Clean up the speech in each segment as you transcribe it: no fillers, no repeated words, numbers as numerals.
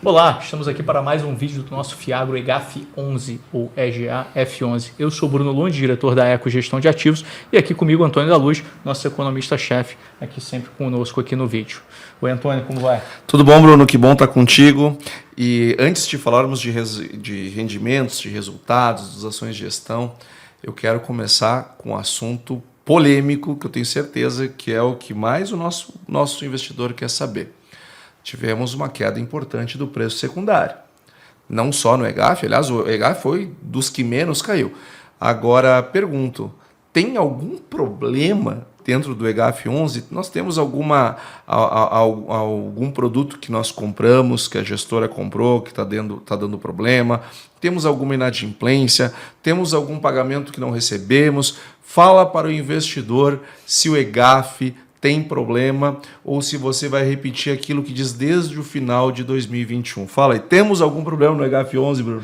Olá, estamos aqui para mais um vídeo do nosso Fiagro EGAF11 ou EGA-F11. Eu sou Bruno Lund, diretor da Eco Gestão de Ativos, e aqui comigo Antônio da Luz, nosso economista-chefe, aqui sempre conosco aqui no vídeo. Oi Antônio, como vai? Tudo bom, Bruno? Que bom estar contigo. E antes de falarmos de rendimentos, de resultados, das ações de gestão, eu quero começar com um assunto polêmico que eu tenho certeza que é o que mais o nosso investidor quer saber. Tivemos uma queda importante do preço secundário. Não só no EGAF, aliás, o EGAF foi dos que menos caiu. Agora, pergunto, tem algum problema dentro do EGAF11? Nós temos algum produto que nós compramos, que a gestora comprou, que está dando problema? Temos alguma inadimplência? Temos algum pagamento que não recebemos? Fala para o investidor se o EGAF tem problema ou se você vai repetir aquilo que diz desde o final de 2021. Fala aí, temos algum problema no EGAF11, Bruno?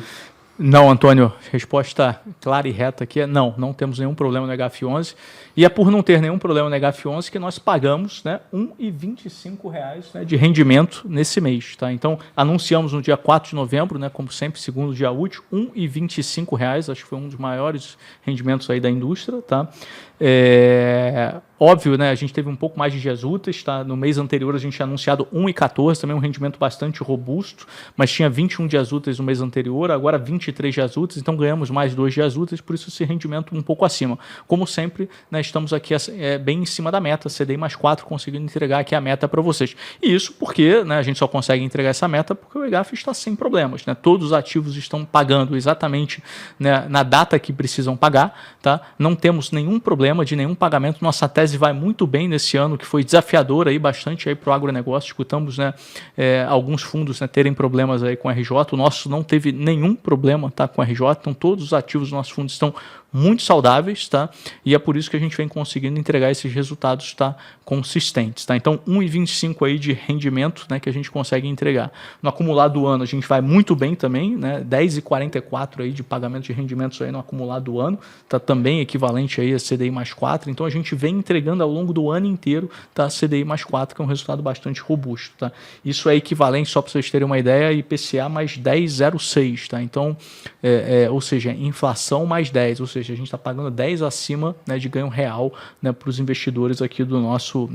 Não, Antônio, resposta clara e reta aqui é não temos nenhum problema no EGAF11, e é por não ter nenhum problema no EGAF11 que nós pagamos, né, R$ 1,25, né, de rendimento nesse mês. Tá? Então, anunciamos no dia 4 de novembro, né, como sempre, segundo dia útil, R$ 1,25, acho que foi um dos maiores rendimentos aí da indústria. Tá? Óbvio, né, a gente teve um pouco mais de dias úteis, tá? No mês anterior a gente tinha anunciado 1,14, também um rendimento bastante robusto, mas tinha 21 dias úteis no mês anterior, agora 23 dias úteis, então ganhamos mais 2 dias úteis, por isso esse rendimento um pouco acima. Como sempre, né, estamos aqui bem em cima da meta, CDI mais 4, conseguindo entregar aqui a meta para vocês. E isso porque, né, a gente só consegue entregar essa meta porque o EGAF está sem problemas, né? Todos os ativos estão pagando exatamente, né, na data que precisam pagar, tá? Não temos nenhum problema de nenhum pagamento, nossa tese vai muito bem nesse ano, que foi desafiador aí bastante para o agronegócio. Escutamos, né, alguns fundos, né, terem problemas aí com a RJ, o nosso não teve nenhum problema, tá, com a RJ, então todos os ativos dos nossos fundos estão muito saudáveis, tá? E é por isso que a gente vem conseguindo entregar esses resultados, tá, consistentes, tá? Então 1,25 aí de rendimento, né, que a gente consegue entregar. No acumulado do ano a gente vai muito bem também, né? 10,44 aí de pagamento de rendimentos aí no acumulado do ano, tá, também equivalente aí a CDI mais 4. Então a gente vem entregando ao longo do ano inteiro, tá, CDI mais 4, que é um resultado bastante robusto, tá? Isso é equivalente, só para vocês terem uma ideia, IPCA mais 10,06, tá? Então, ou seja, inflação mais 10, ou seja, a gente está pagando 10 acima, né, de ganho real, né, para os investidores aqui do nosso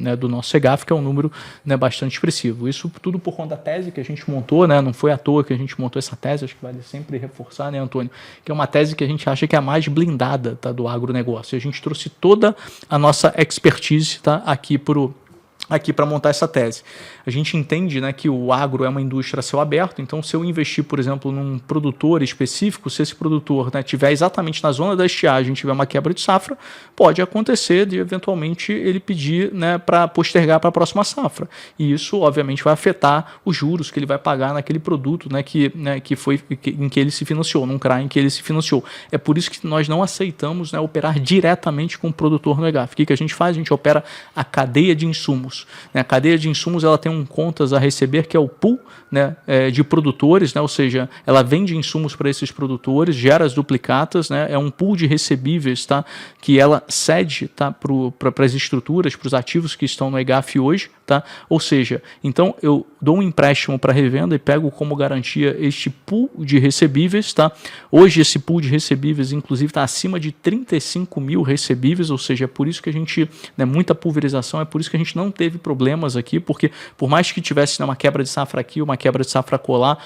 EGAF, que é um número, né, bastante expressivo. Isso tudo por conta da tese que a gente montou, né, não foi à toa que a gente montou essa tese, acho que vale sempre reforçar, né, Antônio, que é uma tese que a gente acha que é a mais blindada, tá, do agronegócio. E a gente trouxe toda a nossa expertise, tá, aqui para montar essa tese. A gente entende, né, que o agro é uma indústria a céu aberto, então se eu investir, por exemplo, num produtor específico, se esse produtor, né, tiver exatamente na zona da estiagem, tiver uma quebra de safra, pode acontecer de eventualmente ele pedir, né, para postergar para a próxima safra. E isso, obviamente, vai afetar os juros que ele vai pagar naquele produto, né, em que ele se financiou, num CRA em que ele se financiou. É por isso que nós não aceitamos, né, operar diretamente com o produtor no EGAF. O que a gente faz? A gente opera a cadeia de insumos. A cadeia de insumos ela tem contas a receber, que é o pool, né, de produtores, né, ou seja, ela vende insumos para esses produtores, gera as duplicatas, né, é um pool de recebíveis, tá, que ela cede, tá, para as estruturas, para os ativos que estão no EGAF hoje, tá, ou seja, então eu dou um empréstimo para revenda e pego como garantia este pool de recebíveis, tá. Hoje esse pool de recebíveis inclusive está acima de 35 mil recebíveis, ou seja, é por isso que a gente, né, muita pulverização, é por isso que a gente não teve problemas aqui, porque por mais que tivesse, né, uma quebra de safra aqui, uma quebra de safra colar,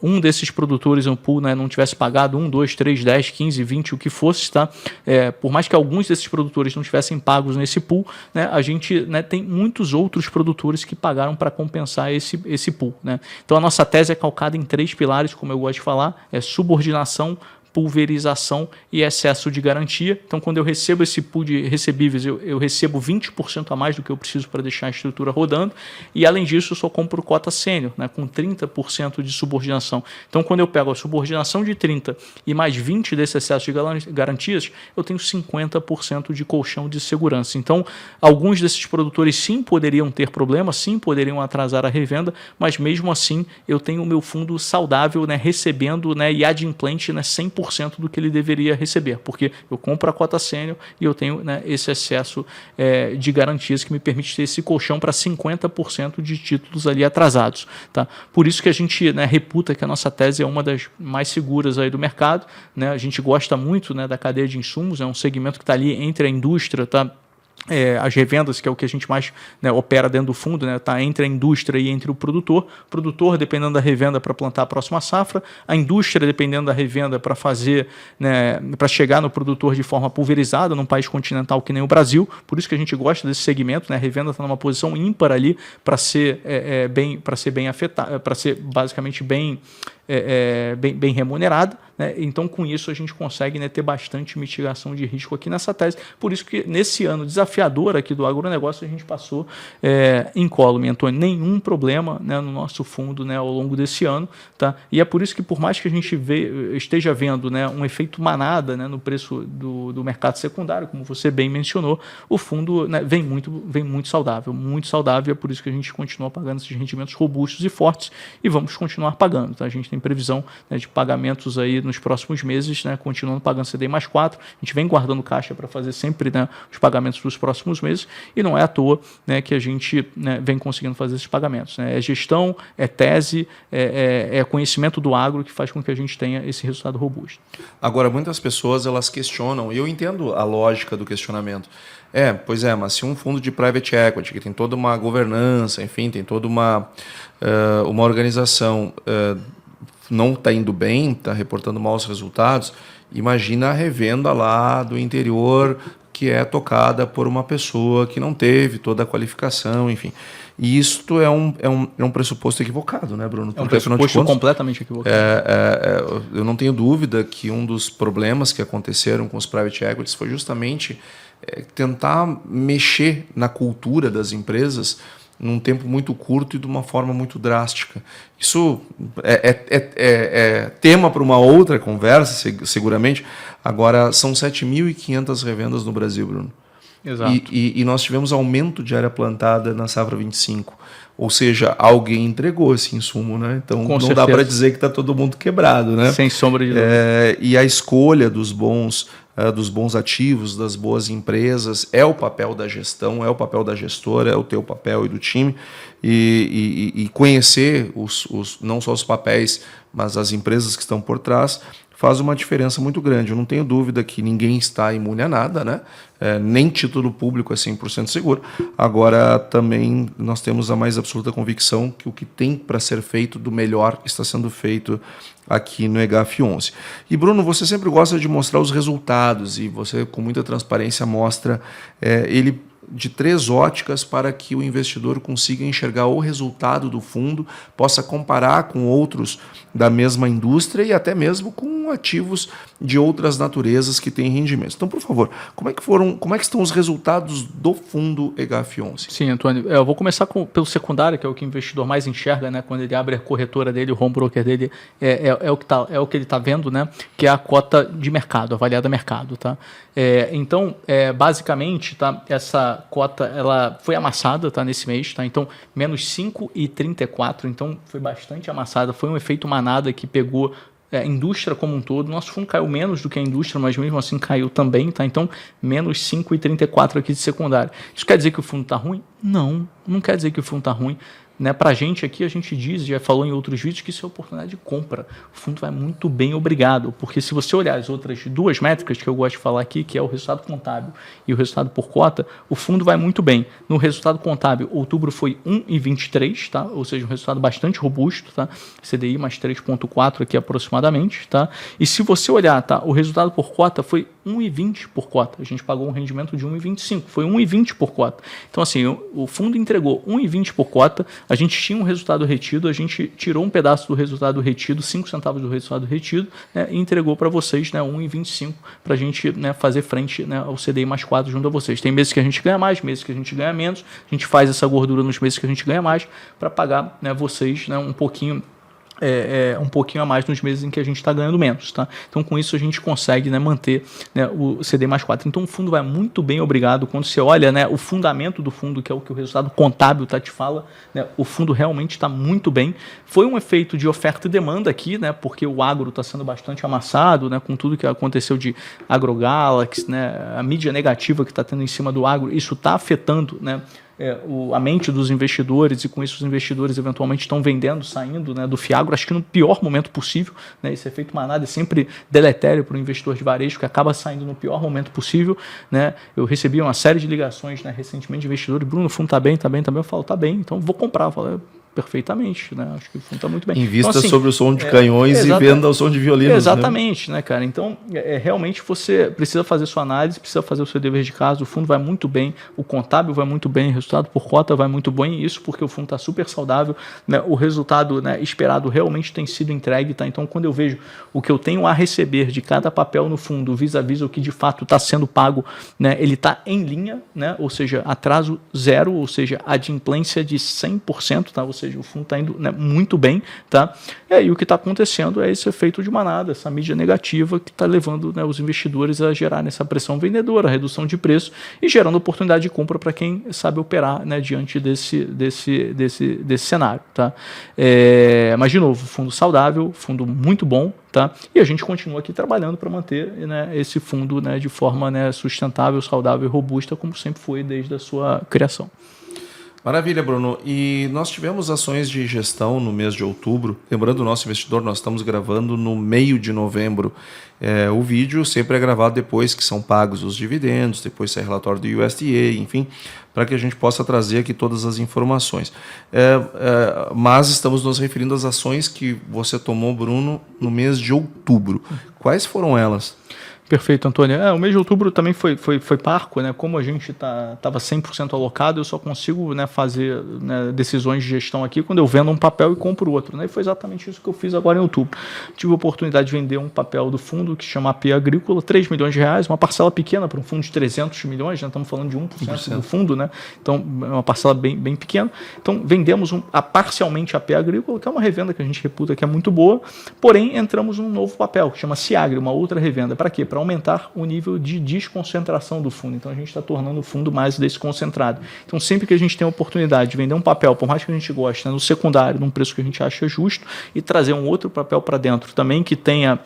um desses produtores no pool, né, não tivesse pagado 1, 2, 3, 10, 15, 20, o que fosse, tá? Por mais que alguns desses produtores não tivessem pagos nesse pool, né, a gente, né, tem muitos outros produtores que pagaram para compensar esse pool, né? Então a nossa tese é calcada em 3 pilares, como eu gosto de falar, é subordinação, pulverização e excesso de garantia. Então, quando eu recebo esse pool de recebíveis, eu recebo 20% a mais do que eu preciso para deixar a estrutura rodando, e além disso eu só compro cota sênior, né, com 30% de subordinação. Então, quando eu pego a subordinação de 30% e mais 20% desse excesso de garantias, eu tenho 50% de colchão de segurança. Então, alguns desses produtores sim poderiam ter problemas, sim poderiam atrasar a revenda, mas mesmo assim eu tenho o meu fundo saudável, né, recebendo, né, e adimplente, né, 100% do que ele deveria receber, porque eu compro a cota sênior e eu tenho, né, esse excesso de garantias que me permite ter esse colchão para 50% de títulos ali atrasados. Tá? Por isso que a gente, né, reputa que a nossa tese é uma das mais seguras aí do mercado. Né? A gente gosta muito, né, da cadeia de insumos, é um segmento que está ali entre a indústria, tá? As revendas, que é o que a gente mais, né, opera dentro do fundo, né, tá entre a indústria e entre o produtor. Produtor, dependendo da revenda para plantar a próxima safra. A indústria, dependendo da revenda para fazer, né, para chegar no produtor de forma pulverizada num país continental que nem o Brasil. Por isso que a gente gosta desse segmento. Né, a revenda está numa posição ímpar ali para ser bem afetada, para ser basicamente bem remunerada. Né? Então, com isso, a gente consegue, né, ter bastante mitigação de risco aqui nessa tese. Por isso que nesse ano desafiador aqui do agronegócio, a gente passou incólume, Antônio, nenhum problema, né, no nosso fundo, né, ao longo desse ano. Tá? E é por isso que, por mais que a gente esteja vendo, né, um efeito manada, né, no preço do mercado secundário, como você bem mencionou, o fundo, né, vem muito saudável, muito saudável. É por isso que a gente continua pagando esses rendimentos robustos e fortes e vamos continuar pagando. Tá? A gente tem previsão, né, de pagamentos aí nos próximos meses, né, continuando pagando CDI mais 4. A gente vem guardando caixa para fazer sempre, né, os pagamentos dos próximos meses, e não é à toa, né, que a gente, né, vem conseguindo fazer esses pagamentos. Né. É gestão, é tese, é conhecimento do agro que faz com que a gente tenha esse resultado robusto. Agora, muitas pessoas elas questionam, e eu entendo a lógica do questionamento. Pois é, mas se um fundo de private equity, que tem toda uma governança, enfim, tem toda uma organização, não está indo bem, está reportando maus resultados, imagina a revenda lá do interior que é tocada por uma pessoa que não teve toda a qualificação, enfim. E isto é um pressuposto equivocado, né, Bruno? É um pressuposto completamente equivocado. Eu não tenho dúvida que um dos problemas que aconteceram com os private equities foi justamente tentar mexer na cultura das empresas num tempo muito curto e de uma forma muito drástica. Isso é tema para uma outra conversa, seguramente. Agora, são 7.500 revendas no Brasil, Bruno. Exato. E nós tivemos aumento de área plantada na safra 25. Ou seja, alguém entregou esse insumo, né? Então, Com não certeza. dá para dizer que está todo mundo quebrado, né? Sem sombra de dúvida. E a escolha dos bons ativos, das boas empresas, é o papel da gestão, é o papel da gestora, é o teu papel e do time, e conhecer não só os papéis, mas as empresas que estão por trás, faz uma diferença muito grande. Eu não tenho dúvida que ninguém está imune a nada, né? Nem título público é 100% seguro. Agora, também nós temos a mais absoluta convicção que o que tem para ser feito do melhor está sendo feito aqui no EGAF11. E, Bruno, você sempre gosta de mostrar os resultados e você, com muita transparência, mostra ele de 3 óticas para que o investidor consiga enxergar o resultado do fundo, possa comparar com outros da mesma indústria e até mesmo com ativos de outras naturezas que têm rendimentos. Então, por favor, como é que estão os resultados do fundo EGAF11? Sim, Antônio. Eu vou começar pelo secundário, que é o que o investidor mais enxerga, né? Quando ele abre a corretora dele, o home broker dele, é o que ele está vendo, né? Que é a cota de mercado, avaliada a mercado. Tá? Então, basicamente, tá? Essa cota ela foi amassada, tá? Nesse mês. Tá? Então, menos 5,34. Então, foi bastante amassada. Foi um efeito manada que pegou a indústria como um todo. Nosso fundo caiu menos do que a indústria, mas mesmo assim caiu também, tá? Então, menos 5,34 aqui de secundário. Isso quer dizer que o fundo está ruim? Não quer dizer que o fundo está ruim. Né, para a gente aqui, a gente diz, já falou em outros vídeos, que isso é oportunidade de compra. O fundo vai muito bem, obrigado. Porque se você olhar as outras 2 métricas que eu gosto de falar aqui, que é o resultado contábil e o resultado por cota, o fundo vai muito bem. No resultado contábil, outubro foi 1,23, tá? Ou seja, um resultado bastante robusto, tá? CDI mais 3,4 aqui aproximadamente. Tá? E se você olhar, tá, o resultado por cota foi 1,20 por cota. A gente pagou um rendimento de 1,25, foi 1,20 por cota. Então, assim, o fundo entregou 1,20 por cota, a gente tinha um resultado retido, a gente tirou um pedaço do resultado retido, 5 centavos do resultado retido, né, e entregou para vocês, né, 1,25 para a gente, né, fazer frente, né, ao CDI mais 4 junto a vocês. Tem meses que a gente ganha mais, meses que a gente ganha menos, a gente faz essa gordura nos meses que a gente ganha mais para pagar, né, vocês, né, um pouquinho a mais nos meses em que a gente está ganhando menos, tá? Então, com isso, a gente consegue, né, manter, né, o CD mais 4. Então, o fundo vai muito bem, obrigado. Quando você olha, né, o fundamento do fundo, que é o que o resultado contábil te fala, né, o fundo realmente está muito bem. Foi um efeito de oferta e demanda aqui, né, porque o agro está sendo bastante amassado, né, com tudo que aconteceu de AgroGalaxy, né, a mídia negativa que está tendo em cima do agro, isso está afetando, né, a mente dos investidores, e com isso os investidores eventualmente estão vendendo, saindo, né, do Fiagro, acho que no pior momento possível, né, esse efeito manada é sempre deletério para o investidor de varejo, que acaba saindo no pior momento possível, né. Eu recebi uma série de ligações, né, recentemente de investidores: Bruno, o fundo está bem, eu falo, está bem, então vou comprar. Eu falo, perfeitamente, né? Acho que o fundo está muito bem. Invista então, assim, sobre o som de canhões e venda ao som de violinos. Exatamente, né, cara? Então, realmente você precisa fazer sua análise, precisa fazer o seu dever de casa. O fundo vai muito bem, o contábil vai muito bem, o resultado por cota vai muito bem, isso porque o fundo está super saudável, né? O resultado, né, esperado realmente tem sido entregue, tá? Então, quando eu vejo o que eu tenho a receber de cada papel no fundo, vis-a-vis o que de fato está sendo pago, né, ele está em linha, né? Ou seja, atraso zero, ou seja, adimplência de 100%, tá? Ou seja, o fundo está indo, né, muito bem, tá? E aí o que está acontecendo é esse efeito de manada, essa mídia negativa que está levando, né, os investidores a gerar essa pressão vendedora, redução de preço e gerando oportunidade de compra para quem sabe operar, né, diante desse cenário, tá? Mas, de novo, fundo saudável, fundo muito bom, tá? E a gente continua aqui trabalhando para manter, né, esse fundo, né, de forma, né, sustentável, saudável e robusta, como sempre foi desde a sua criação. Maravilha, Bruno. E nós tivemos ações de gestão no mês de outubro. Lembrando o nosso investidor, nós estamos gravando no meio de novembro. O vídeo sempre é gravado depois que são pagos os dividendos, depois sai relatório do USDA, enfim, para que a gente possa trazer aqui todas as informações. Mas estamos nos referindo às ações que você tomou, Bruno, no mês de outubro. Quais foram elas? Perfeito, Antônio. O mês de outubro também foi parco, né? Como a gente estava 100% alocado, eu só consigo, né, fazer, né, decisões de gestão aqui quando eu vendo um papel e compro outro, né? E foi exatamente isso que eu fiz agora em outubro. Tive a oportunidade de vender um papel do fundo que se chama AP Agrícola, 3 milhões de reais, uma parcela pequena para um fundo de 300 milhões, né? Estamos falando de 1% do fundo, né? Então, é uma parcela bem pequena. Então, vendemos parcialmente a AP Agrícola, que é uma revenda que a gente reputa que é muito boa, porém, entramos num novo papel, que chama Ciagri, uma outra revenda. Para quê? Para aumentar o nível de desconcentração do fundo. Então, a gente está tornando o fundo mais desconcentrado. Então, sempre que a gente tem a oportunidade de vender um papel, por mais que a gente goste, né, no secundário, num preço que a gente acha justo, e trazer um outro papel para dentro também que tenha,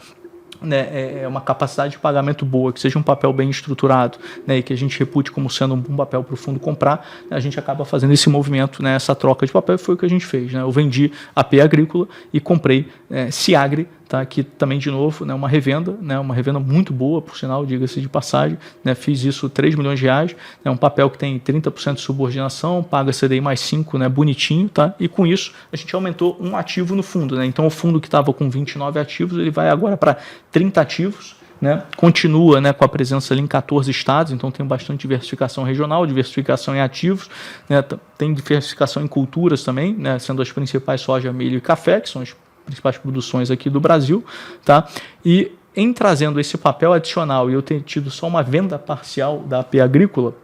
né, uma capacidade de pagamento boa, que seja um papel bem estruturado, né, e que a gente repute como sendo um bom papel para o fundo comprar, né, a gente acaba fazendo esse movimento, né, essa troca de papel, e foi o que a gente fez, né? Eu vendi a AP Agrícola e comprei Ciagri, tá? Que também, de novo, né, uma revenda muito boa, por sinal, diga-se de passagem, né? Fiz isso 3 milhões de reais, né, um papel que tem 30% de subordinação, paga CDI mais 5, né, bonitinho, tá? E com isso a gente aumentou um ativo no fundo, né? Então o fundo que estava com 29 ativos, ele vai agora para 30 ativos, né? Continua, né, com a presença ali em 14 estados, então tem bastante diversificação regional, diversificação em ativos, né? Tem diversificação em culturas também, né, sendo as principais soja, milho e café, que são as principais produções aqui do Brasil, tá? E em trazendo esse papel adicional e eu ter tido só uma venda parcial da AP Agrícola,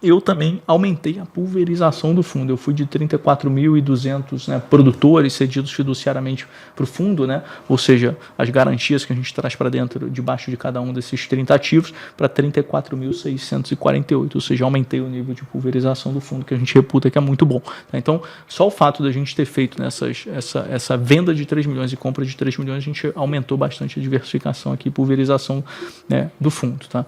eu também aumentei a pulverização do fundo. Eu fui de 34.200, né, produtores cedidos fiduciariamente para o fundo, né, ou seja, as garantias que a gente traz para dentro, debaixo de cada um desses 30 ativos, para 34.648, ou seja, aumentei o nível de pulverização do fundo, que a gente reputa que é muito bom. Tá? Então, só o fato da gente ter feito essa venda de 3 milhões e compra de 3 milhões, a gente aumentou bastante a diversificação aqui, pulverização, né, do fundo. Tá?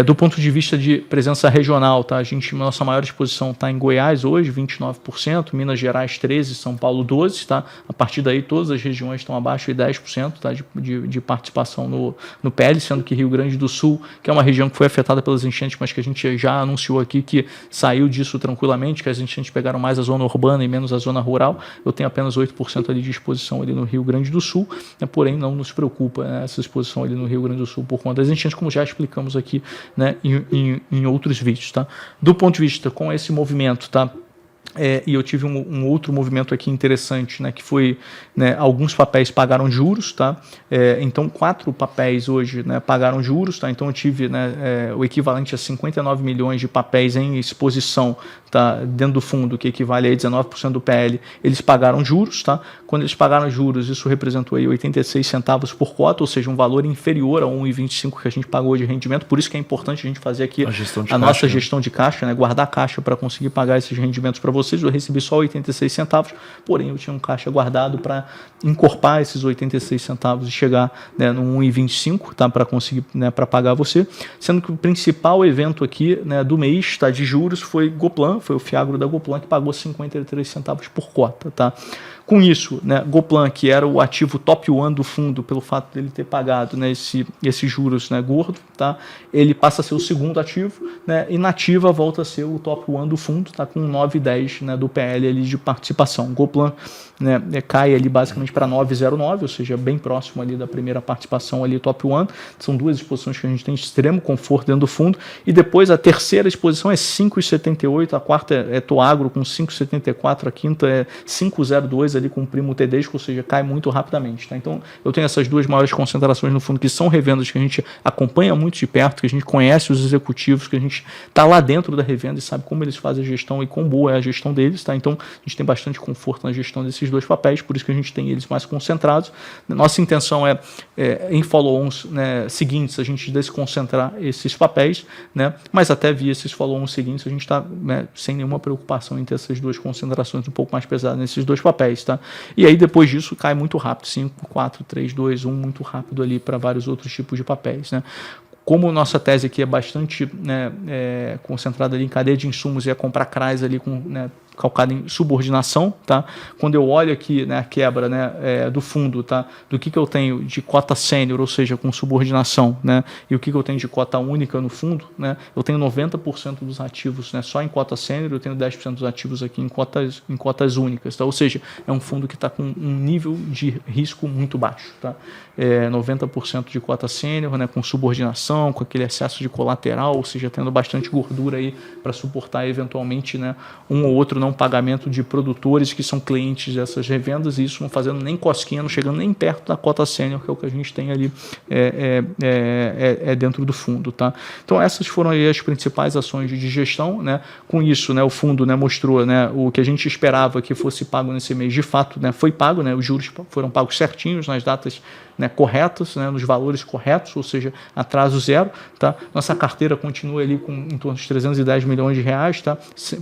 Do ponto de vista de presença regional, tá? Nossa maior exposição está em Goiás hoje, 29%, Minas Gerais 13%, São Paulo 12%, tá? A partir daí todas as regiões estão abaixo de 10%, tá? de participação no PL, sendo que Rio Grande do Sul, que é uma região que foi afetada pelas enchentes, mas que a gente já anunciou aqui que saiu disso tranquilamente, que as enchentes pegaram mais a zona urbana e menos a zona rural. Eu tenho apenas 8% ali de exposição ali no Rio Grande do Sul, né? Porém não nos preocupa, né, essa exposição ali no Rio Grande do Sul por conta das enchentes, como já explicamos aqui, né, em outros vídeos, tá? Do ponto de vista com esse movimento, tá? E eu tive um outro movimento aqui interessante, né, que foi, né, alguns papéis pagaram juros, tá? Então 4 papéis hoje, né, pagaram juros, tá? Então eu tive, né, o equivalente a 59 milhões de papéis em exposição, tá, dentro do fundo, que equivale a 19% do PL, eles pagaram juros, tá? Quando eles pagaram juros, isso representou aí 86 centavos por cota, ou seja, um valor inferior a 1,25 que a gente pagou de rendimento. Por isso que é importante a gente fazer aqui a nossa gestão de caixa, né, guardar caixa para conseguir pagar esses rendimentos para vocês. Eu recebi só 86 centavos, porém eu tinha um caixa guardado para encorpar esses 86 centavos e chegar, né, no 1,25, tá, para conseguir, né, para pagar você. Sendo que o principal evento aqui, né, do mês, tá, de juros foi Goplan, foi o Fiagro da Goplan que pagou 53 centavos por cota, tá? Com isso, né, Goplan, que era o ativo top 1 do fundo, pelo fato dele ter pagado, né, esses juros, né, gordo, tá, ele passa a ser o segundo ativo, né, e Nativa volta a ser o top 1 do fundo, tá, com 9,10, né, do PL ali de participação. Goplan, né, cai ali basicamente para 9,09, ou seja, bem próximo ali da primeira participação ali top 1. São duas exposições que a gente tem extremo conforto dentro do fundo. E depois a terceira exposição é 5,78, a quarta é Toagro com 5,74, a quinta é 5,02 ali com o primo Tedesco, ou seja, cai muito rapidamente, tá? Então eu tenho essas duas maiores concentrações no fundo, que são revendas que a gente acompanha muito de perto, que a gente conhece os executivos, que a gente está lá dentro da revenda e sabe como eles fazem a gestão e quão boa é a gestão deles, tá? Então a gente tem bastante conforto na gestão desses dois papéis, por isso que a gente tem eles mais concentrados. Nossa intenção é em follow-ons, né, seguintes, a gente desconcentrar esses papéis, né, mas até via esses follow-ons seguintes a gente está, né, sem nenhuma preocupação em ter essas duas concentrações um pouco mais pesadas nesses dois papéis, tá? E aí depois disso cai muito rápido, 5, 4, 3, 2, 1, muito rápido ali para vários outros tipos de papéis, né? Como nossa tese aqui é bastante, né, concentrada ali em cadeia de insumos e é comprar CRAs ali com, né, calcado em subordinação, tá? Quando eu olho aqui, né, a quebra, né, do fundo, tá, do que eu tenho de cota sênior, ou seja, com subordinação, né, e o que eu tenho de cota única no fundo, né, eu tenho 90% dos ativos, né, só em cota sênior, eu tenho 10% dos ativos aqui em cotas únicas, tá? Ou seja, é um fundo que está com um nível de risco muito baixo, tá? 90% de cota sênior, né, com subordinação, com aquele excesso de colateral, ou seja, tendo bastante gordura aí para suportar eventualmente, né, um ou outro não pagamento de produtores que são clientes dessas revendas, e isso não fazendo nem cosquinha, não chegando nem perto da cota sênior, que é o que a gente tem ali dentro do fundo, tá? Então essas foram aí as principais ações de gestão, né? Com isso, né, o fundo, né, mostrou, né, o que a gente esperava que fosse pago nesse mês, de fato, né, foi pago, né, os juros foram pagos certinhos nas datas, né, corretas, né, nos valores corretos, ou seja, atraso zero, tá? Nossa carteira continua ali com em torno de 310 milhões de reais, tá?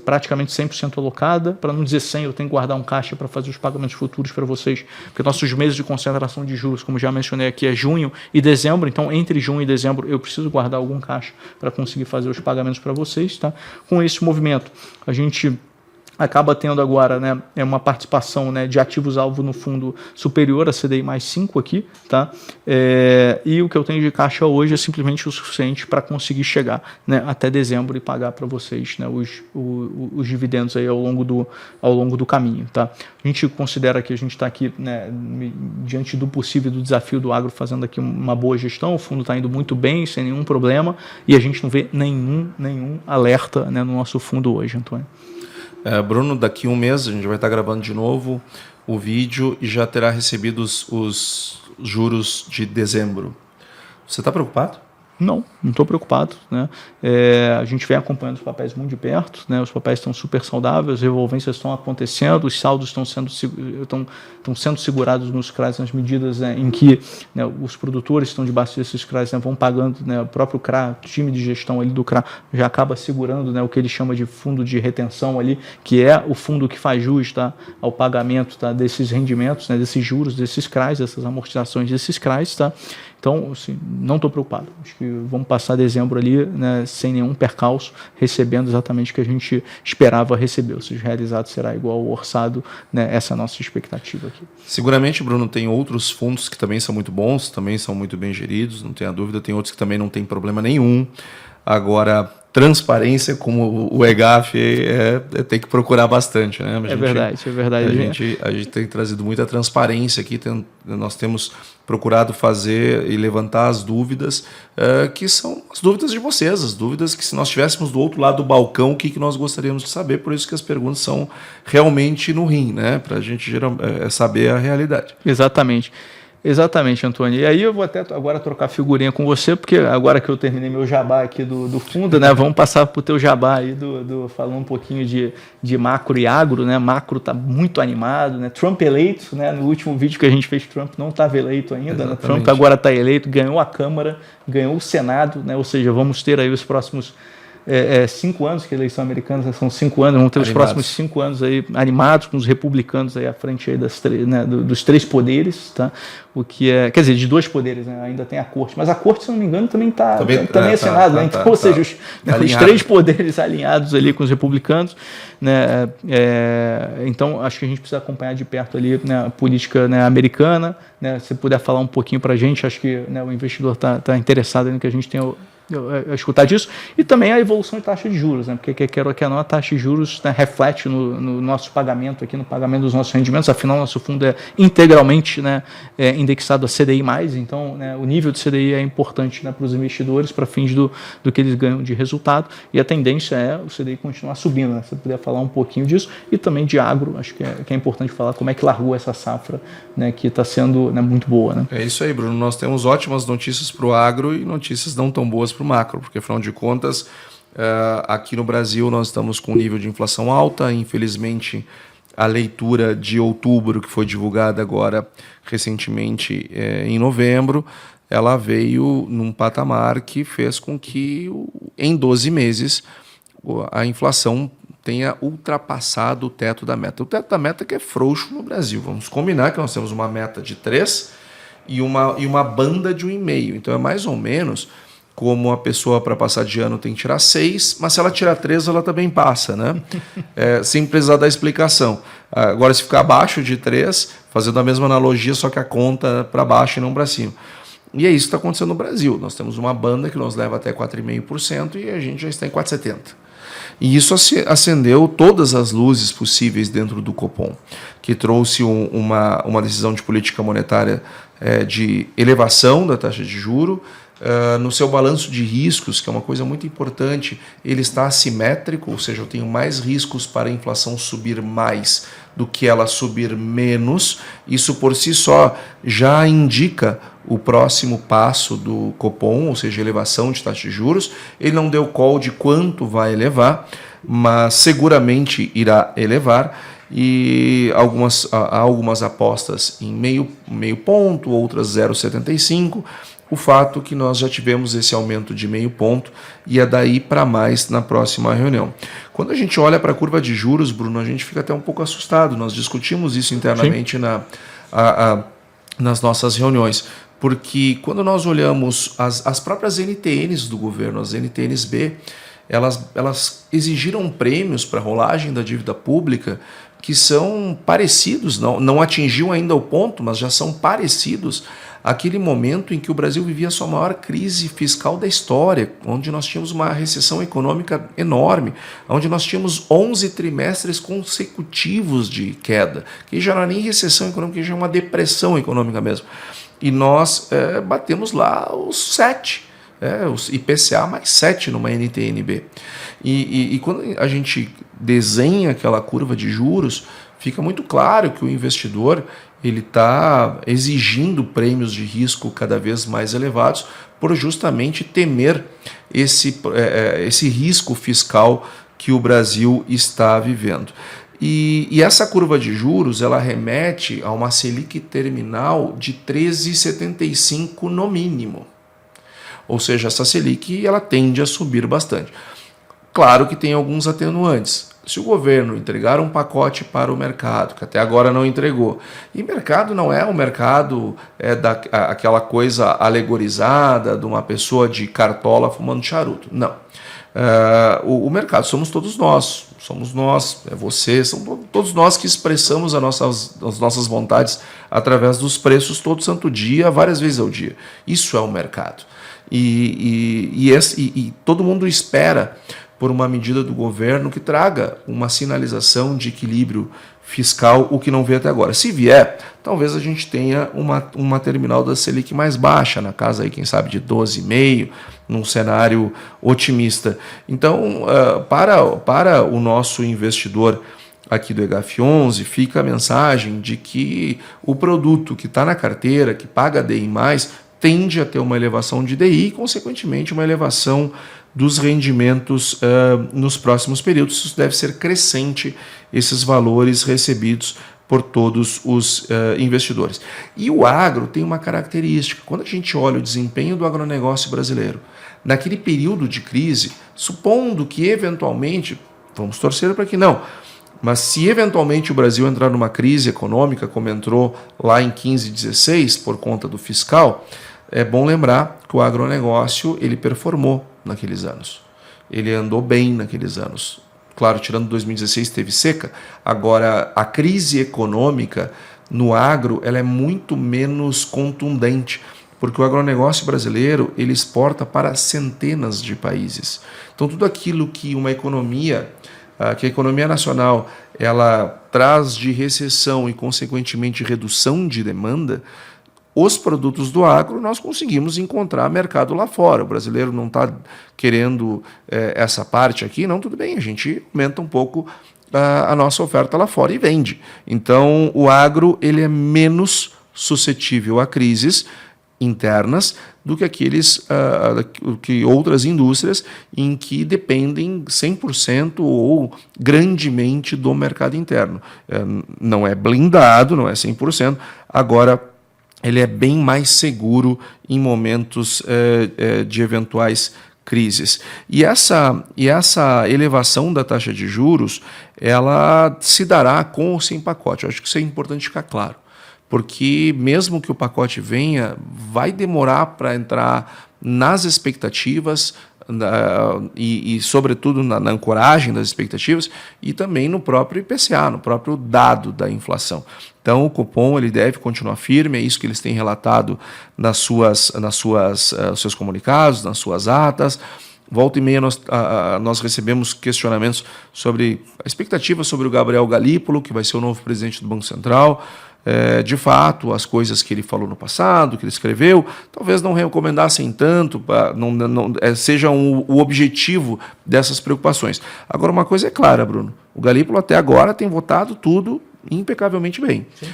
Praticamente 100% alocada. Para não dizer 100, eu tenho que guardar um caixa para fazer os pagamentos futuros para vocês, porque nossos meses de concentração de juros, como já mencionei aqui, é junho e dezembro. Então, entre junho e dezembro, eu preciso guardar algum caixa para conseguir fazer os pagamentos para vocês, tá? Com esse movimento, a gente acaba tendo agora, né, uma participação, né, de ativos-alvo no fundo superior a CDI mais 5 aqui, tá? E o que eu tenho de caixa hoje é simplesmente o suficiente para conseguir chegar, né, até dezembro e pagar para vocês, né, os dividendos aí ao longo do caminho, tá? A gente considera que a gente está aqui, né, diante do possível do desafio do agro, fazendo aqui uma boa gestão, o fundo está indo muito bem, sem nenhum problema, e a gente não vê nenhum alerta, né, no nosso fundo hoje, Antônio. Bruno, daqui um mês a gente vai estar gravando de novo o vídeo e já terá recebido os juros de dezembro. Você está preocupado? Não estou preocupado, né? A gente vem acompanhando os papéis muito de perto, né? Os papéis estão super saudáveis, as revolvências estão acontecendo, os saldos estão sendo segurados nos CRAs nas medidas, né, em que, né, os produtores estão debaixo desses CRAs, né, vão pagando, né, o próprio CRA, o time de gestão ali do CRA já acaba segurando, né, o que ele chama de fundo de retenção ali, que é o fundo que faz jus, tá, ao pagamento, tá, desses rendimentos, né, desses juros, desses CRAs, dessas amortizações desses CRAs, tá? Então, assim, não estou preocupado. Acho que vamos passar dezembro ali, né, sem nenhum percalço, recebendo exatamente o que a gente esperava receber. Ou seja, realizado será igual ao orçado, né, essa é a nossa expectativa aqui. Seguramente, Bruno, tem outros fundos que também são muito bons, também são muito bem geridos, não tenha dúvida. Tem outros que também não tem problema nenhum. Agora, transparência, como o EGAF, tem que procurar bastante, né? É verdade. A gente tem trazido muita transparência aqui, nós temos procurado fazer e levantar as dúvidas, que são as dúvidas de vocês, as dúvidas que se nós estivéssemos do outro lado do balcão, o que nós gostaríamos de saber, por isso que as perguntas são realmente no rim, né? Para a gente saber a realidade. Exatamente, Antônio. E aí eu vou até agora trocar figurinha com você, porque agora que eu terminei meu jabá aqui do fundo, né, vamos passar para o teu jabá aí, falando um pouquinho de macro e agro, né? Macro está muito animado, né? Trump eleito, né? No último vídeo que a gente fez, Trump não estava eleito ainda, né? Trump agora está eleito, ganhou a Câmara, ganhou o Senado, né? Ou seja, vamos ter aí os próximos 5 anos, que a eleição americana são 5 anos, vamos ter os próximos 5 anos aí animados, com os republicanos aí à frente aí dos 3 poderes, tá? O que é, quer dizer, de 2 poderes, né? Ainda tem a corte, mas a corte, se não me engano, também está assinado, né? Então, ou seja, os 3 poderes alinhados ali com os republicanos, né? Então, acho que a gente precisa acompanhar de perto ali, né, a política, né, americana, né? Se puder falar um pouquinho para a gente, acho que, né, o investidor está interessado no que a gente tem a escutar disso, e também a evolução de taxa de juros, né? Porque quer que a taxa de juros, né, reflete no nosso pagamento aqui, no pagamento dos nossos rendimentos, afinal nosso fundo é integralmente, né, indexado a CDI+, então, né, o nível de CDI é importante, né, para os investidores, para fins do que eles ganham de resultado, e a tendência é o CDI continuar subindo, né? Se você puder falar um pouquinho disso, e também de agro, acho que é importante falar como é que largou essa safra, né, que está sendo, né, muito boa, né? É isso aí, Bruno, nós temos ótimas notícias para o agro e notícias não tão boas para o macro, porque afinal de contas, aqui no Brasil nós estamos com um nível de inflação alta, infelizmente a leitura de outubro, que foi divulgada agora recentemente em novembro, ela veio num patamar que fez com que em 12 meses a inflação tenha ultrapassado o teto da meta. O teto da meta que é frouxo no Brasil, vamos combinar que nós temos uma meta de 3 e uma banda de 1,5, então é mais ou menos como a pessoa para passar de ano tem que tirar 6, mas se ela tirar 3, ela também passa, né? Sem precisar dar explicação. Agora, se ficar abaixo de 3, fazendo a mesma analogia, só que a conta para baixo e não para cima. E é isso que está acontecendo no Brasil. Nós temos uma banda que nos leva até 4,5% e a gente já está em 4,70%. E isso acendeu todas as luzes possíveis dentro do Copom, que trouxe uma decisão de política monetária de elevação da taxa de juros. No seu balanço de riscos, que é uma coisa muito importante, ele está assimétrico, ou seja, eu tenho mais riscos para a inflação subir mais do que ela subir menos. Isso por si só já indica o próximo passo do Copom, ou seja, elevação de taxa de juros. Ele não deu call de quanto vai elevar, mas seguramente irá elevar. E há algumas apostas em meio ponto, outras 0,75. O fato que nós já tivemos esse aumento de 0,5 ponto e é daí para mais na próxima reunião. Quando a gente olha para a curva de juros, Bruno, a gente fica até um pouco assustado. Nós discutimos isso internamente nas nossas reuniões, porque quando nós olhamos as próprias NTNs do governo, as NTNs-B, elas exigiram prêmios para a rolagem da dívida pública que são parecidos, não atingiu ainda o ponto, mas já são parecidos àquele momento em que o Brasil vivia a sua maior crise fiscal da história, onde nós tínhamos uma recessão econômica enorme, onde nós tínhamos 11 trimestres consecutivos de queda, que já não é nem recessão econômica, já é uma depressão econômica mesmo. E nós batemos lá os 7, os IPCA mais 7 numa NTN-B. E quando a gente desenha aquela curva de juros, fica muito claro que o investidor ele está exigindo prêmios de risco cada vez mais elevados por justamente temer esse risco fiscal que o Brasil está vivendo. E essa curva de juros ela remete a uma Selic terminal de 13,75 no mínimo. Ou seja, essa Selic ela tende a subir bastante. Claro que tem alguns atenuantes. Se o governo entregar um pacote para o mercado, que até agora não entregou, e mercado não é o mercado aquela coisa alegorizada de uma pessoa de cartola fumando charuto. Não. O mercado somos nós, é você, são todos nós que expressamos as nossas vontades através dos preços todo santo dia, várias vezes ao dia. Isso é o mercado. E todo mundo espera por uma medida do governo que traga uma sinalização de equilíbrio fiscal, o que não vê até agora. Se vier, talvez a gente tenha uma terminal da Selic mais baixa, na casa aí, quem sabe, de 12,5%, num cenário otimista. Então, para o nosso investidor aqui do EGAF11, fica a mensagem de que o produto que está na carteira, que paga DI+, tende a ter uma elevação de DI e, consequentemente, uma elevação dos rendimentos nos próximos períodos. Isso deve ser crescente, esses valores recebidos por todos os investidores. E o agro tem uma característica. Quando a gente olha o desempenho do agronegócio brasileiro, naquele período de crise, supondo que eventualmente, vamos torcer para que não, mas se eventualmente o Brasil entrar numa crise econômica, como entrou lá em 15 e 16 por conta do fiscal, é bom lembrar que o agronegócio ele performou naqueles anos. Ele andou bem naqueles anos. Claro, tirando 2016 teve seca, agora a crise econômica no agro ela é muito menos contundente, porque o agronegócio brasileiro ele exporta para centenas de países. Então tudo aquilo que uma economia, que a economia nacional ela traz de recessão e consequentemente redução de demanda, os produtos do agro nós conseguimos encontrar mercado lá fora. O brasileiro não está querendo essa parte aqui, não, tudo bem, a gente aumenta um pouco a nossa oferta lá fora e vende. Então o agro ele é menos suscetível a crises internas do que que outras indústrias em que dependem 100% ou grandemente do mercado interno. Não é blindado, não é 100%, agora ele é bem mais seguro em momentos de eventuais crises. E essa elevação da taxa de juros, ela se dará com ou sem pacote. Eu acho que isso é importante ficar claro, porque mesmo que o pacote venha, vai demorar para entrar nas expectativas e sobretudo, na ancoragem das expectativas e também no próprio IPCA, no próprio dado da inflação. Então, o Copom ele deve continuar firme, é isso que eles têm relatado nos seus comunicados, nas suas atas. Volta e meia nós recebemos questionamentos sobre a expectativa sobre o Gabriel Galípolo, que vai ser o novo presidente do Banco Central. De fato, as coisas que ele falou no passado, que ele escreveu, talvez não recomendassem tanto, sejam o objetivo dessas preocupações. Agora, uma coisa é clara, Bruno, o Galípolo até agora tem votado tudo impecavelmente bem. Sim.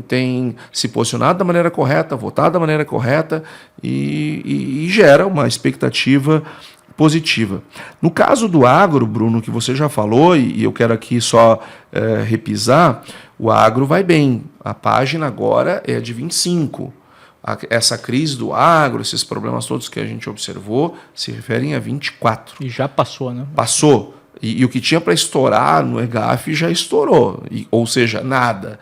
Tem se posicionado da maneira correta, votado da maneira correta e gera uma expectativa positiva. No caso do agro, Bruno, que você já falou, e eu quero aqui só repisar, o agro vai bem. A página agora é de 25. Essa crise do agro, esses problemas todos que a gente observou, se referem a 24. E já passou, né? Passou. E o que tinha para estourar no EGAF já estourou. Ou seja, nada.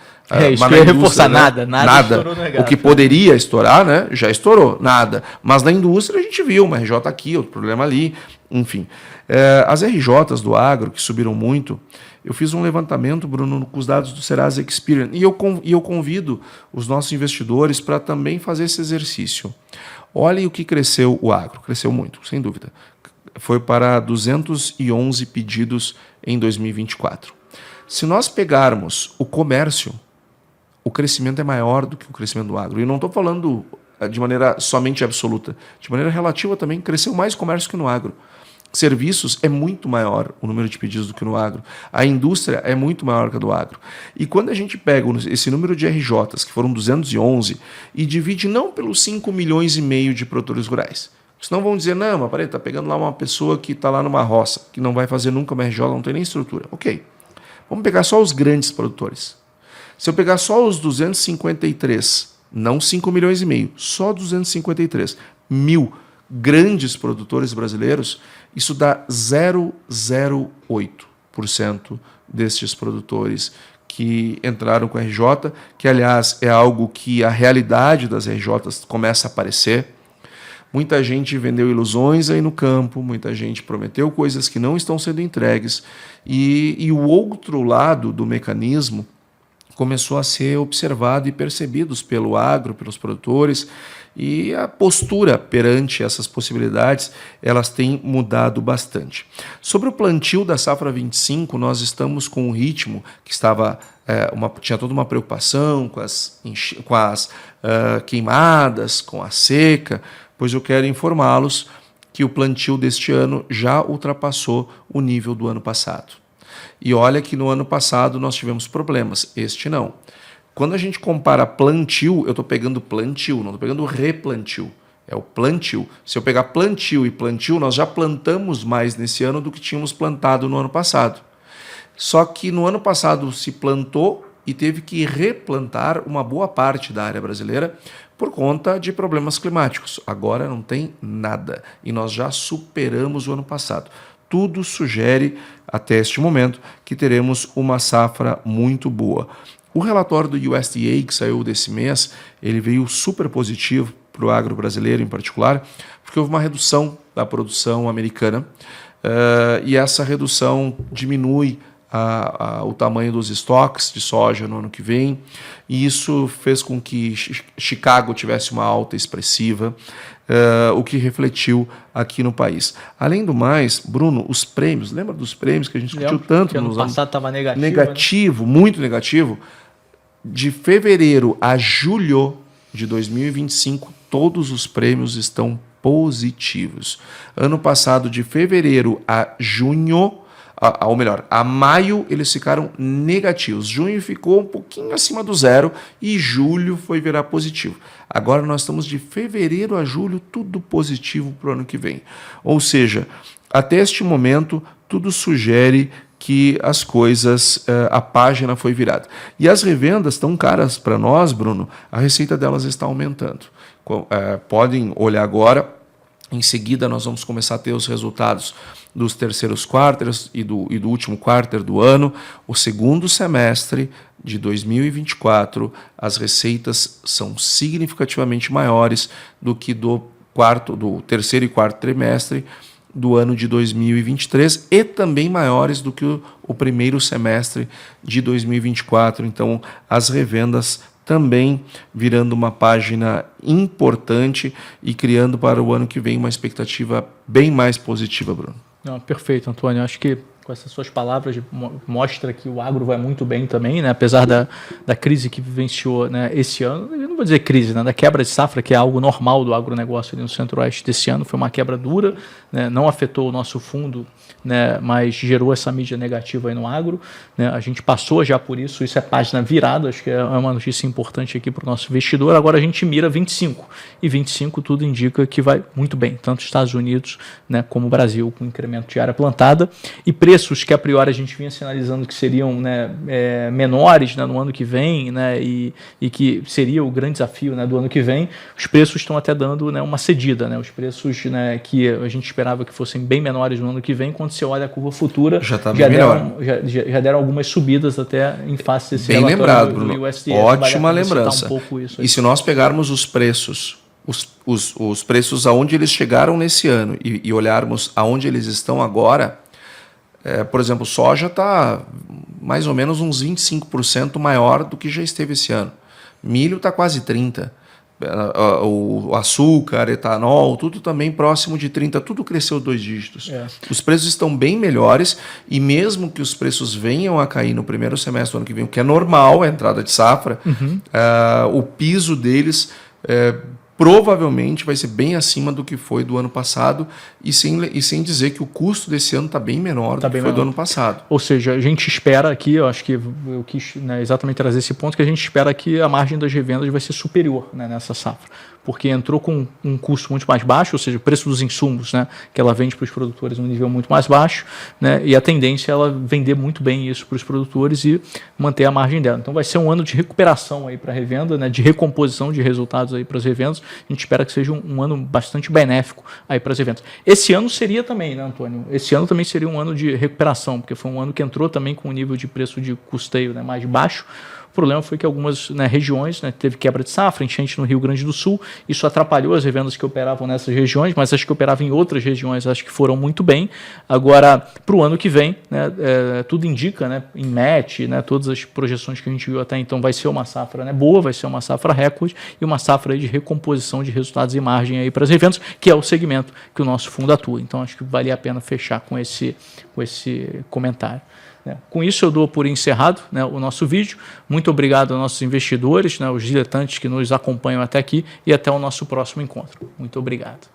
Isso ia reforçar, né? Nada estourou no EGAF. O que poderia estourar, né? Já estourou, nada. Mas na indústria a gente viu uma RJ aqui, outro problema ali, enfim. As RJs do agro, que subiram muito, eu fiz um levantamento, Bruno, com os dados do Serasa Experian, e eu convido os nossos investidores para também fazer esse exercício. Olhem o que cresceu o agro, cresceu muito, sem dúvida. Foi para 211 pedidos em 2024. Se nós pegarmos o comércio, o crescimento é maior do que o crescimento do agro. E não estou falando de maneira somente absoluta. De maneira relativa também, cresceu mais o comércio que no agro. Serviços é muito maior o número de pedidos do que no agro. A indústria é muito maior que a do agro. E quando a gente pega esse número de RJs, que foram 211, e divide não pelos 5,5 milhões de produtores rurais, senão vão dizer, não, mas peraí, está pegando lá uma pessoa que está lá numa roça, que não vai fazer nunca uma RJ, não tem nem estrutura. Ok, vamos pegar só os grandes produtores. Se eu pegar só os 253, não 5,5 milhões, só 253 mil grandes produtores brasileiros, isso dá 0,08 destes produtores que entraram com a RJ, que, aliás, é algo que a realidade das RJs começa a aparecer. Muita gente vendeu ilusões aí no campo, muita gente prometeu coisas que não estão sendo entregues, e o outro lado do mecanismo começou a ser observado e percebidos pelo agro, pelos produtores, e a postura perante essas possibilidades, elas têm mudado bastante. Sobre o plantio da safra 25, nós estamos com um ritmo que estava tinha toda uma preocupação com as queimadas, com a seca, pois eu quero informá-los que o plantio deste ano já ultrapassou o nível do ano passado. E olha que no ano passado nós tivemos problemas, este não. Quando a gente compara plantio, eu estou pegando plantio, não estou pegando replantio. É o plantio. Se eu pegar plantio e plantio, nós já plantamos mais nesse ano do que tínhamos plantado no ano passado. Só que no ano passado se plantou e teve que replantar uma boa parte da área brasileira por conta de problemas climáticos. Agora não tem nada e nós já superamos o ano passado. Tudo sugere, até este momento, que teremos uma safra muito boa. O relatório do USDA, que saiu desse mês, ele veio super positivo para o agro brasileiro em particular, porque houve uma redução da produção americana e essa redução diminui o tamanho dos estoques de soja no ano que vem, e isso fez com que Chicago tivesse uma alta expressiva, o que refletiu aqui no país. Além do mais, Bruno, os prêmios, lembra dos prêmios que a gente discutiu tanto? Ano passado estava negativo. Negativo, né? Muito negativo. De fevereiro a julho de 2025, todos os prêmios estão positivos. Ano passado, de fevereiro a junho, ou melhor, a maio, eles ficaram negativos. Junho ficou um pouquinho acima do zero e julho foi virar positivo. Agora nós estamos de fevereiro a julho, tudo positivo para o ano que vem. Ou seja, até este momento, tudo sugere que as coisas, a página foi virada. E as revendas estão caras para nós, Bruno, a receita delas está aumentando. Podem olhar agora, em seguida nós vamos começar a ter os resultados dos terceiros quartos e do último quarto do ano. O segundo semestre de 2024, as receitas são significativamente maiores do que do terceiro e quarto trimestre do ano de 2023 e também maiores do que o primeiro semestre de 2024. Então, as revendas também virando uma página importante e criando para o ano que vem uma expectativa bem mais positiva, Bruno. Não, perfeito, Antônio. Acho que com essas suas palavras mostra que o agro vai muito bem também, né? Apesar da crise que vivenciou, né, esse ano. Eu não vou dizer crise, né? Da quebra de safra, que é algo normal do agronegócio ali no Centro-Oeste desse ano. Foi uma quebra dura, né? Não afetou o nosso fundo, né? Mas gerou essa mídia negativa aí no agro, né? A gente passou já por isso. Isso é página virada, acho que é uma notícia importante aqui para o nosso investidor. Agora a gente mira 25. E 25 tudo indica que vai muito bem, tanto os Estados Unidos, né, como o Brasil, com incremento de área plantada. E preços que a priori a gente vinha sinalizando que seriam, né, menores, né, no ano que vem, né, e que seria o grande desafio, né, do ano que vem, os preços estão até dando, né, uma cedida. Né, os preços, né, que a gente esperava que fossem bem menores no ano que vem, quando você olha a curva futura, já deram algumas subidas até em face desse bem relatório lembrado, do Bruno. USDA. Ótima lembrança. E se nós pegarmos os preços, os preços aonde eles chegaram nesse ano e olharmos aonde eles estão agora, por exemplo, soja está mais ou menos uns 25% maior do que já esteve esse ano. Milho está quase 30%. O açúcar, etanol, tudo também próximo de 30%. Tudo cresceu 2 dígitos. Os preços estão bem melhores e mesmo que os preços venham a cair no primeiro semestre do ano que vem, o que é normal, a entrada de safra, o piso deles provavelmente vai ser bem acima do que foi do ano passado e sem dizer que o custo desse ano está bem menor do que foi do ano passado. Ou seja, a gente espera aqui, eu acho que eu quis, né, exatamente trazer esse ponto, que a gente espera que a margem das revendas vai ser superior, né, nessa safra. porque entrou com um custo muito mais baixo, ou seja, o preço dos insumos, né, que ela vende para os produtores um nível muito mais baixo, né, e a tendência é ela vender muito bem isso para os produtores e manter a margem dela. Então vai ser um ano de recuperação aí para a revenda, né, de recomposição de resultados aí para as revendas. A gente espera que seja um ano bastante benéfico aí para as revendas. Esse ano seria também, né, Antônio? Esse ano também seria um ano de recuperação, porque foi um ano que entrou também com um nível de preço de custeio, né, mais baixo. O problema foi que algumas, né, regiões, né, teve quebra de safra, enchente no Rio Grande do Sul, isso atrapalhou as revendas que operavam nessas regiões, mas as que operavam em outras regiões acho que foram muito bem. Agora, para o ano que vem, né, tudo indica, né, em MET, né, todas as projeções que a gente viu até então, vai ser uma safra, né, boa, vai ser uma safra recorde e uma safra aí de recomposição de resultados e margem aí para as revendas, que é o segmento que o nosso fundo atua. Então, acho que valia a pena fechar com esse comentário. Com isso, eu dou por encerrado, né, o nosso vídeo. Muito obrigado aos nossos investidores, né, os diletantes que nos acompanham até aqui, e até o nosso próximo encontro. Muito obrigado.